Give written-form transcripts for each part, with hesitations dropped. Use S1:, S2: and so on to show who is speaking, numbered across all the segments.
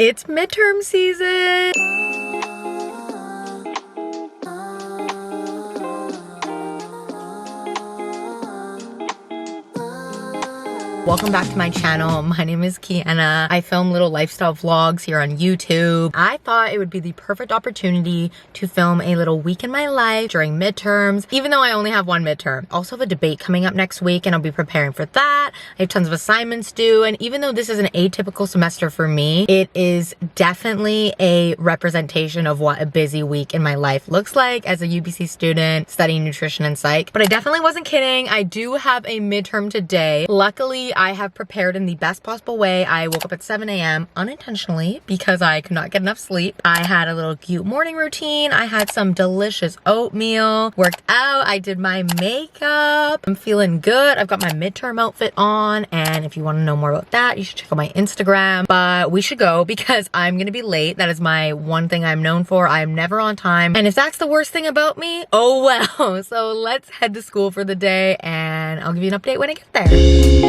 S1: It's midterm season. Welcome back to my channel. My name is Kiana. I film little lifestyle vlogs here on YouTube. I thought it would be the perfect opportunity to film a little week in my life during midterms, even though I only have one midterm. I also have a debate coming up next week and I'll be preparing for that. I have tons of assignments due, and even though this is an atypical semester for me, it is definitely a representation of what a busy week in my life looks like as a UBC student studying nutrition and psych. But I definitely wasn't kidding. I do have a midterm today. Luckily, I have prepared in the best possible way. I woke up at 7 a.m. unintentionally because I could not get enough sleep. I had a little cute morning routine. I had some delicious oatmeal, worked out, I did my makeup. I'm feeling good. I've got my midterm outfit on, and if you want to know more about that, you should check out my Instagram. But we should go because I'm gonna be late. That is my one thing I'm known for. I am never on time. And if that's the worst thing about me, oh well. So let's head to school for the day and I'll give you an update when I get there.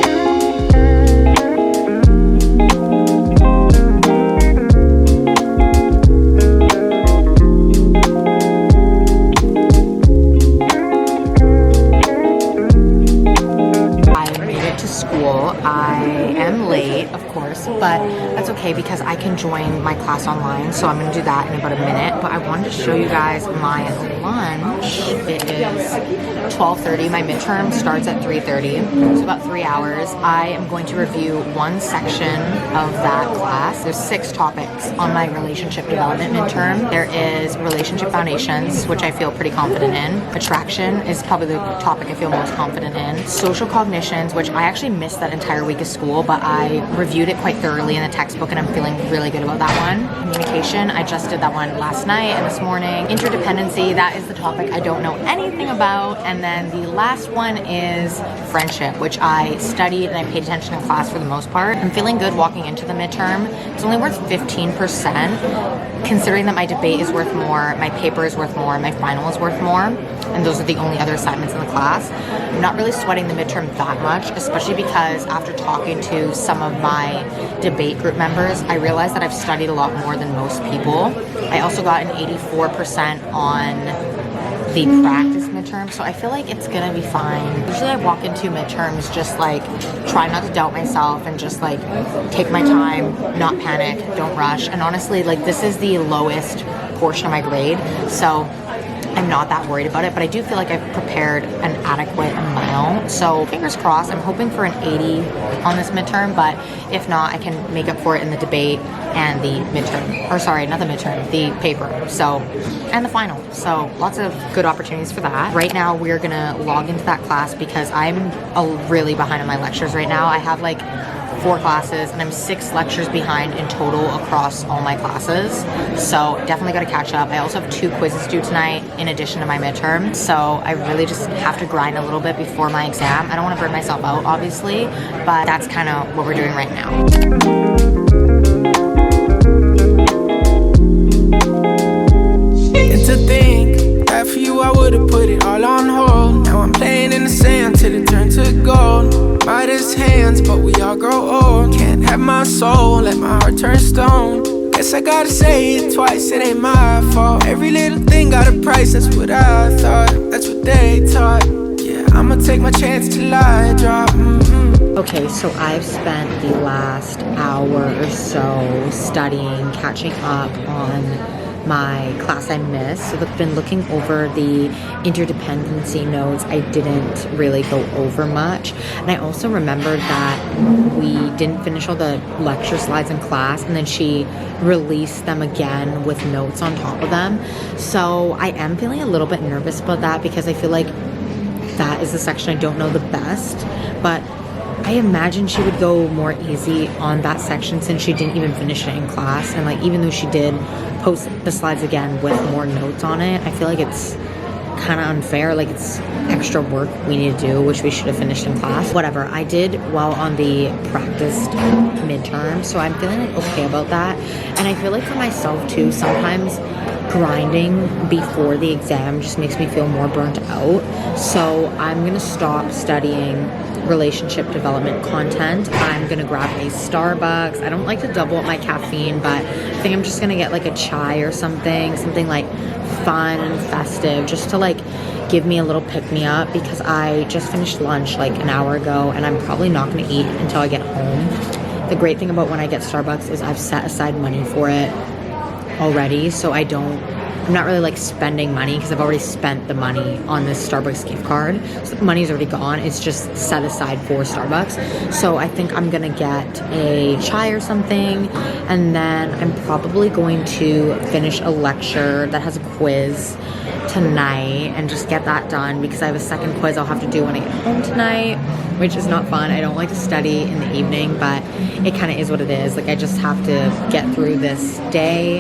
S1: I am late, of course, but that's okay because I can join my class online, so I'm going to do that in about a minute. But I wanted to show you guys my lunch. It is 12:30. My midterm starts at 3:30, so about 3 hours. I am going to review one section of that class. There's 6 topics on my relationship development midterm. There is relationship foundations, which I feel pretty confident in. Attraction is probably the topic I feel most confident in. Social cognitions, which I actually missed that entire week of school, but I reviewed it quite thoroughly in the textbook and I'm feeling really good about that one. Communication, I just did that one last night and this morning. Interdependency, that is the topic I don't know anything about. And then the last one is friendship, which I studied and I paid attention in class for the most part. I'm feeling good walking into the midterm. It's only worth 15%, considering that my debate is worth more, my paper is worth more, my final is worth more, and those are the only other assignments in the class. I'm not really sweating the midterm that much, especially because after talking to some of my debate group members, I realized that I've studied a lot more than most people. I also got an 84% on the practice midterm, so I feel like it's gonna be fine. Usually I walk into midterms just like try not to doubt myself and just like take my time, not panic, don't rush. And honestly, like this is the lowest portion of my grade, so I'm not that worried about it, but I do feel like I've prepared an adequate amount. So fingers crossed, I'm hoping for an 80 on this midterm, but if not, I can make up for it in the debate and the midterm, or sorry, not the midterm, the paper, so, and the final. So lots of good opportunities for that. Right now, we're gonna log into that class because I'm really behind on my lectures right now. I have like 4 classes and I'm 6 lectures behind in total across all my classes, so definitely got to catch up. I also have 2 quizzes due tonight in addition to my midterm, so I really just have to grind a little bit before my exam. I don't want to burn myself out obviously, but that's kind of what we're doing right now.
S2: And to think that for you I would have put it all on hold. Now I'm playing in the sand till it turned to gold. Midas hands, but we all grow old. Can't have my soul, let my heart turn stone. Guess I gotta say it twice, it ain't my fault. Every little thing got a price, that's what I thought. That's what they taught. Yeah, I'ma take my chance till I drop.
S1: Okay, so I've spent the last hour or so studying, catching up on my class I missed. So I've been looking over the interdependency notes. I didn't really go over much. And I also remembered that we didn't finish all the lecture slides in class, and then she released them again with notes on top of them. So I am feeling a little bit nervous about that because I feel like that is the section I don't know the best. But I imagine she would go more easy on that section since she didn't even finish it in class. And like, even though she did post the slides again with more notes on it, I feel like it's kind of unfair. Like, it's extra work we need to do, which we should have finished in class. Whatever, I did well on the practiced midterm, so I'm feeling okay about that. And I feel like for myself too, sometimes grinding before the exam just makes me feel more burnt out. So I'm gonna stop studying relationship development content. I'm gonna grab a Starbucks. I don't like to double up my caffeine, but I think I'm just gonna get like a chai or something like fun and festive, just to like give me a little pick-me-up, because I just finished lunch like an hour ago and I'm probably not gonna eat until I get home. The great thing about when I get Starbucks is I've set aside money for it already, so I'm not really like spending money because I've already spent the money on this Starbucks gift card. So the money's already gone. It's just set aside for Starbucks. So I think I'm gonna get a chai or something, and then I'm probably going to finish a lecture that has a quiz tonight and just get that done, because I have a second quiz I'll have to do when I get home tonight, which is not fun. I don't like to study in the evening, but it kind of is what it is. Like, I just have to get through this day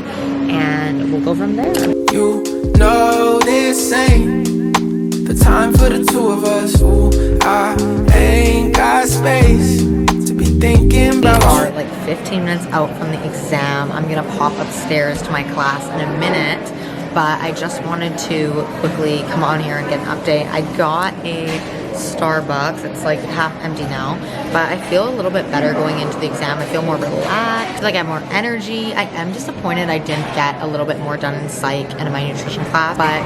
S1: and we'll go from there.
S2: You know this ain't the time for the two of us. Ooh, I ain't got space to be thinking about.
S1: We are like 15 minutes out from the exam. I'm gonna pop upstairs to my class in a minute, but I just wanted to quickly come on here and get an update. I got a Starbucks. It's like half empty now, but I feel a little bit better going into the exam. I feel more relaxed, like I have more energy. I am disappointed I didn't get a little bit more done in psych and in my nutrition class, but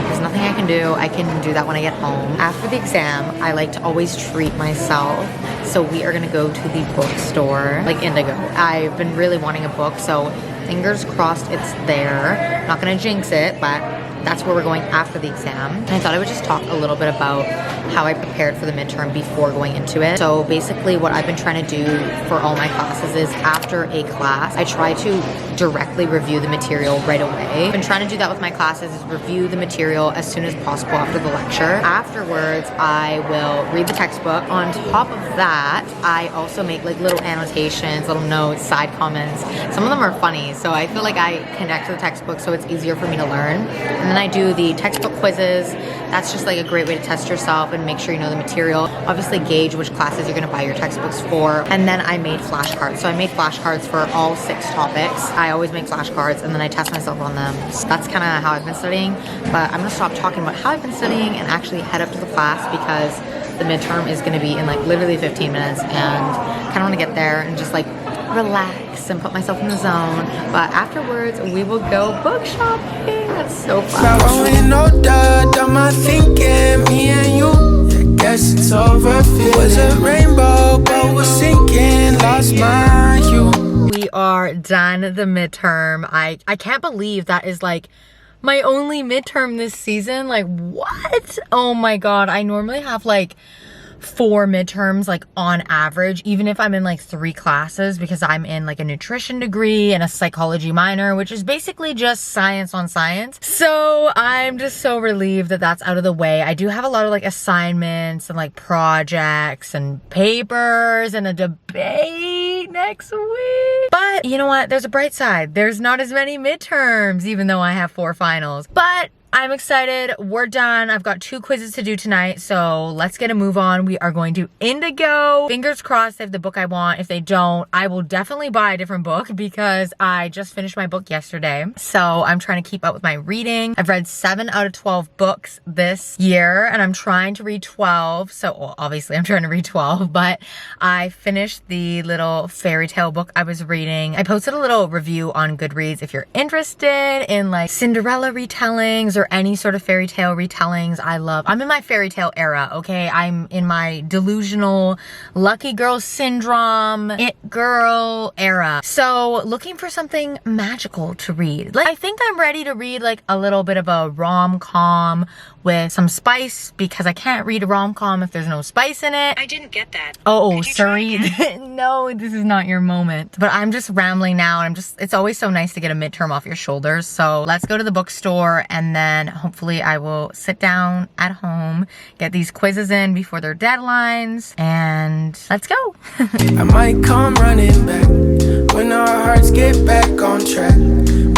S1: there's nothing I can do. I can do that when I get home. After the exam, I like to always treat myself. So we are gonna go to the bookstore, like Indigo. I've been really wanting a book, so fingers crossed it's there. Not gonna jinx it, but that's where we're going after the exam. And I thought I would just talk a little bit about how I prepared for the midterm before going into it. So basically what I've been trying to do for all my classes is after a class, I try to directly review the material right away. I've been trying to do that with my classes, is review the material as soon as possible after the lecture. Afterwards, I will read the textbook. On top of that, I also make like little annotations, little notes, side comments. Some of them are funny, so I feel like I connect to the textbook so it's easier for me to learn. And then I do the textbook quizzes. That's just like a great way to test yourself and make sure you know the material. Obviously gauge which classes you're gonna buy your textbooks for. And then I made flashcards. So I made flashcards for all 6 topics. I always make flashcards and then I test myself on them. So that's kind of how I've been studying. But I'm gonna stop talking about how I've been studying and actually head up to the class, because the midterm is gonna be in like literally 15 minutes and kind of wanna get there and just like relax and put myself in the zone. But afterwards, we will go book shopping. That's so fun.
S2: Done my thinking, me and you. Yeah, guess it's over. It was a rainbow, but we're sinking. Lost my hue.
S1: We are done the midterm. I can't believe that is like my only midterm this season. Like, what? Oh my god. I normally have like 4 midterms like on average, even if I'm in like 3 classes, because I'm in like a nutrition degree and a psychology minor, which is basically just science on science. So I'm just so relieved that that's out of the way. I do have a lot of like assignments and like projects and papers and a debate next week. But you know what? There's a bright side. There's not as many midterms, even though I have 4 finals. But I'm excited. We're done. I've got 2 quizzes to do tonight, so let's get a move on. We are going to Indigo. Fingers crossed they have the book I want. If they don't, I will definitely buy a different book, because I just finished my book yesterday. So I'm trying to keep up with my reading. I've read 7 out of 12 books this year, and I'm trying to read 12. So well, obviously I'm trying to read 12, but I finished the little fairy tale book I was reading. I posted a little review on Goodreads if you're interested in like Cinderella retellings or any sort of fairy tale retellings. I'm in my fairy tale era, okay? I'm in my delusional lucky girl syndrome, it girl era. So looking for something magical to read. Like, I think I'm ready to read like a little bit of a rom-com with some spice, because I can't read a rom-com if there's no spice in it.
S3: I didn't get that.
S1: Oh, sorry. No, this is not your moment. But I'm just rambling now, and it's always so nice to get a midterm off your shoulders. So let's go to the bookstore, and then hopefully I will sit down at home, get these quizzes in before their deadlines, and let's go.
S2: I might come running back when our hearts get back on track.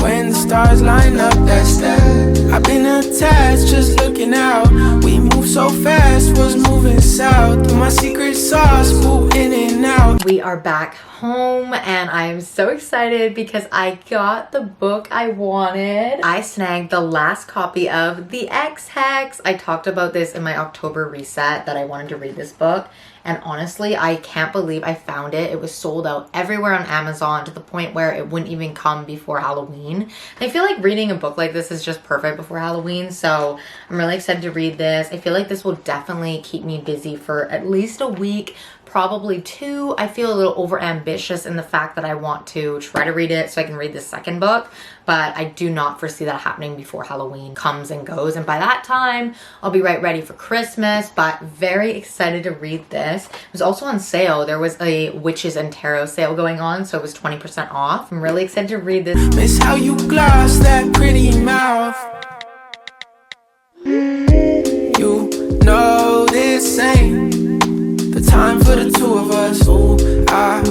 S2: When the stars line up, that's that. I've been attached, just looking out. We move so fast, was moving south. My secret sauce, move in and out.
S1: We are back home, and I am so excited because I got the book I wanted. I snagged the last copy of The Ex-Hex. I talked about this in my October reset that I wanted to read this book, And honestly, I can't believe I found it. It was sold out everywhere on Amazon to the point where it wouldn't even come before Halloween. I feel like reading a book like this is just perfect before Halloween, so I'm really excited to read this. I feel like this will definitely keep me busy for at least a week, probably 2. I feel a little over ambitious in the fact that I want to try to read it so I can read the second book, but I do not foresee that happening before Halloween comes and goes. And by that time, I'll be right ready for Christmas, but very excited to read this. It was also on sale. There was a Witches and Tarot sale going on, so it was 20% off. I'm really excited to read this.
S2: Miss how you gloss that pretty mouth. You know this ain't the time for the two of us. Ooh, I